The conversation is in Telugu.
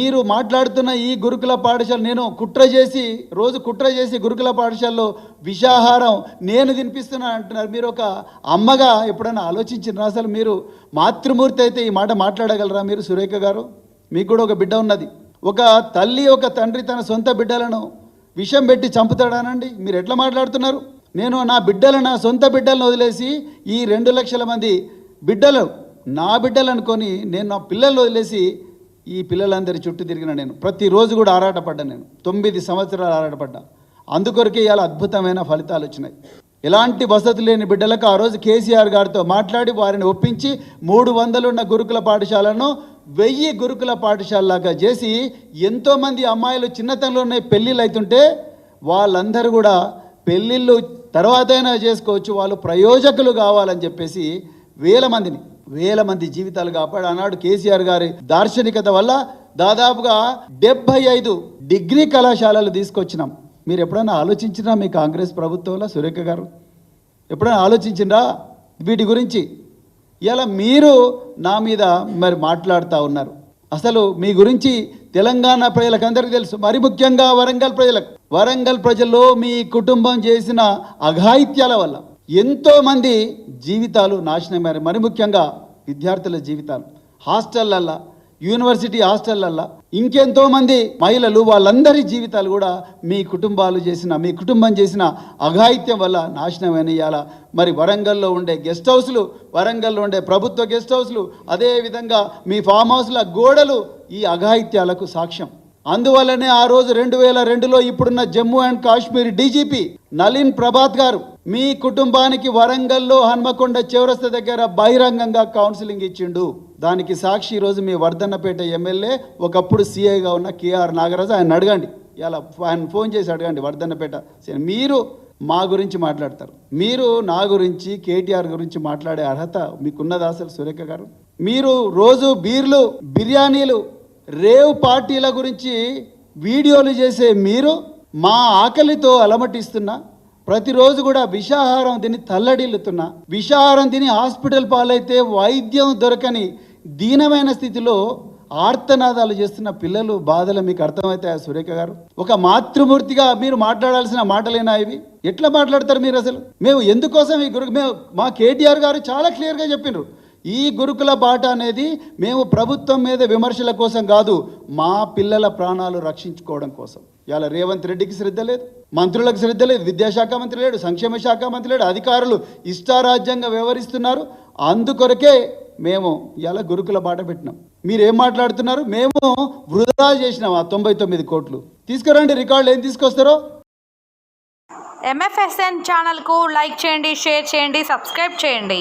మీరు మాట్లాడుతున్న ఈ గురుకుల పాఠశాల నేను రోజు కుట్ర చేసి గురుకుల పాఠశాలలో విషాహారం నేను తినిపిస్తున్నా అంటున్నారు. మీరు ఒక అమ్మగా ఎప్పుడైనా ఆలోచించినారా? అసలు మీరు మాతృమూర్తి అయితే ఈ మాట మాట్లాడగలరా మీరు? సురేఖ గారు, మీకు కూడా ఒక బిడ్డ ఉన్నది. ఒక తల్లి ఒక తండ్రి తన సొంత బిడ్డలను విషం పెట్టి చంపుతాడానండి? మీరు ఎట్లా మాట్లాడుతున్నారు? నేను నా సొంత బిడ్డలను వదిలేసి ఈ 2 లక్షల మంది బిడ్డలు నా బిడ్డలు అనుకొని నేను నా పిల్లలు వదిలేసి ఈ పిల్లలందరి చుట్టూ తిరిగిన నేను ప్రతిరోజు కూడా ఆరాటపడ్డా. నేను 9 సంవత్సరాలు ఆరాటపడ్డా. అందుకొరకే ఇవాళ అద్భుతమైన ఫలితాలు వచ్చినాయి. ఎలాంటి వసతి లేని బిడ్డలకు ఆ రోజు కేసీఆర్ గారితో మాట్లాడి వారిని ఒప్పించి 300 ఉన్న గురుకుల పాఠశాలను 1000 గురుకుల పాఠశాలలాగా చేసి ఎంతోమంది అమ్మాయిలు చిన్నతనంలోనే పెళ్ళిళ్ళు అవుతుంటే వాళ్ళందరూ కూడా పెళ్ళిళ్ళు తర్వాతైనా చేసుకోవచ్చు, వాళ్ళు ప్రయోజకులు కావాలని చెప్పేసి వేల మంది జీవితాలు కాపాడు. ఆనాడు కేసీఆర్ గారి దార్శనికత వల్ల దాదాపుగా 75 డిగ్రీ కళాశాలలు తీసుకొచ్చినాం. మీరు ఎప్పుడైనా ఆలోచించినా మీ కాంగ్రెస్ ప్రభుత్వంలో? సురేఖ గారు ఎప్పుడైనా ఆలోచించిందా వీటి గురించి? ఇలా మీరు నా మీద మరి మాట్లాడుతూ ఉన్నారు. అసలు మీ గురించి తెలంగాణ ప్రజలకందరికీ తెలుసు, మరి ముఖ్యంగా వరంగల్ ప్రజల్లో మీ కుటుంబం చేసిన అఘాయిత్యాల వల్ల ఎంతోమంది జీవితాలు నాశనమయ్యారు. మరి ముఖ్యంగా విద్యార్థుల జీవితాలు హాస్టళ్ళల్లో, యూనివర్సిటీ హాస్టళ్ళల్లో ఇంకెంతోమంది మహిళలు వాళ్ళందరి జీవితాలు కూడా మీ కుటుంబం చేసిన అఘాయిత్యం వల్ల నాశనమైన ఇవాళ మరి వరంగల్లో ఉండే గెస్ట్ హౌస్లు, వరంగల్లో ఉండే ప్రభుత్వ గెస్ట్ హౌస్లు, అదేవిధంగా మీ ఫామ్ హౌస్ల గోడలు ఈ అఘాయిత్యాలకు సాక్ష్యం. అందువల్లనే ఆ రోజు 2002లో ఇప్పుడున్న జమ్మూ అండ్ కాశ్మీర్ డీజీపీ నలిన్ ప్రభాత్ గారు మీ కుటుంబానికి వరంగల్లో హన్మకొండ చౌరస్తా దగ్గర బహిరంగంగా కౌన్సిలింగ్ ఇచ్చిండు. దానికి సాక్షి ఈరోజు మీ వర్ధన్నపేట ఎమ్మెల్యే, ఒకప్పుడు సీఐగా ఉన్న కేఆర్ నాగరాజు. ఆయన అడగండి, ఇలా ఆయన ఫోన్ చేసి అడగండి వర్ధన్నపేట. మీరు మా గురించి మాట్లాడతారు, మీరు నా గురించి కేటీఆర్ గురించి మాట్లాడే అర్హత మీకున్నదా అసలు? సురేఖ గారు, మీరు రోజు బీర్లు, బిర్యానీలు, రేవ్ పార్టీల గురించి వీడియోలు చేసే మీరు మా ఆకలితో అలమటిస్తున్నా, ప్రతిరోజు కూడా విషాహారం తిని తల్లడిల్లుతున్నా, విషాహారం తిని హాస్పిటల్ పాలైతే వైద్యం దొరకని దీనమైన స్థితిలో ఆర్తనాదాలు చేస్తున్న పిల్లలు బాధలు మీకు అర్థమవుతాయా సురేఖ గారు? ఒక మాతృమూర్తిగా మీరు మాట్లాడాల్సిన మాటలేనా ఇవి? ఎట్లా మాట్లాడతారు మీరు అసలు? మేము ఎందుకోసం మా కేటీఆర్ గారు చాలా క్లియర్గా చెప్పినారు, ఈ గురుకుల బాట అనేది మేము ప్రభుత్వం మీద విమర్శల కోసం కాదు, మా పిల్లల ప్రాణాలు రక్షించుకోవడం కోసం. ఇలా రేవంత్ రెడ్డికి శ్రద్ధ లేదు, మంత్రులకు శ్రద్ధ లేదు, విద్యాశాఖ మంత్రి లేడు, సంక్షేమ శాఖ మంత్రి లేడు, అధికారులు ఇష్టారాజ్యంగా వ్యవహరిస్తున్నారు. అందుకొరకే మేము ఇలా గురుకుల బాట పెట్టినాం. మీరేం మాట్లాడుతున్నారు? మేము వృధా చేసినాం ఆ 99 కోట్లు. తీసుకురండి రికార్డులు, ఏం తీసుకొస్తారో. MFSN ఛానల్కు లైక్ చేయండి, షేర్ చేయండి, సబ్స్క్రైబ్ చేయండి.